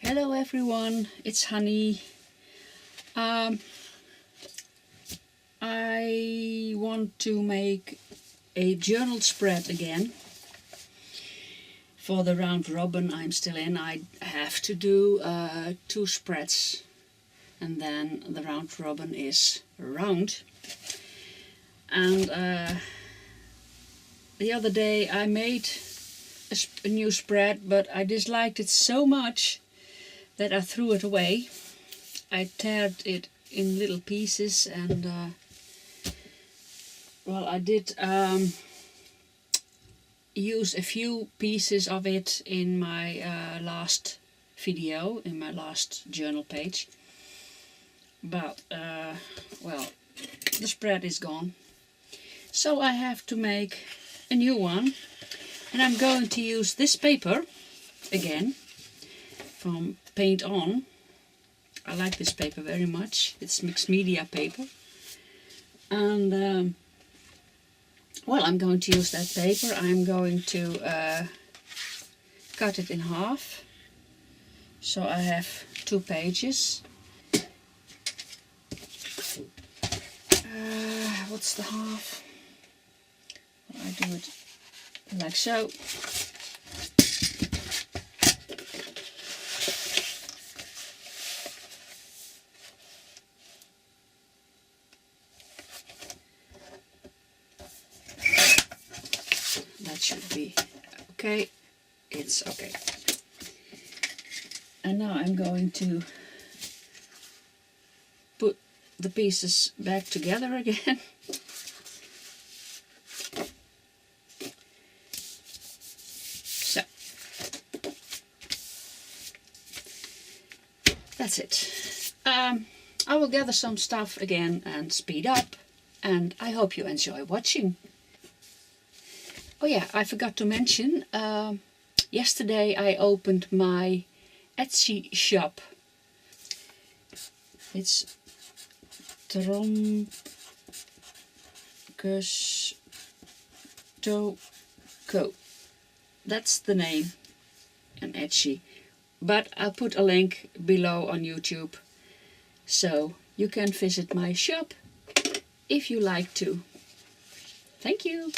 Hello everyone, it's Hanny. I want to make a journal spread again. For the round robin I'm still in, I have to do 2 spreads. And then the round robin is round. And the other day I made a new spread, but I disliked it so much that I threw it away. I teared it in little pieces and well, I did use a few pieces of it in my last video, in my last journal page. But well, the spread is gone. So I have to make a new one. And I'm going to use this paper again from Paint On. I like this paper very much. It's mixed media paper. And well, I'm going to use that paper. I'm going to cut it in half. So I have 2 pages. What's the half? Well, I do it like so. That should be okay. It's okay. And now I'm going to put the pieces back together again. So that's it. I will gather some stuff again and speed up, and I hope you enjoy watching. Oh yeah, I forgot to mention, yesterday I opened my Etsy shop. It's Trompke. That's the name on Etsy. But I'll put a link below on YouTube, so you can visit my shop if you like to. Thank you.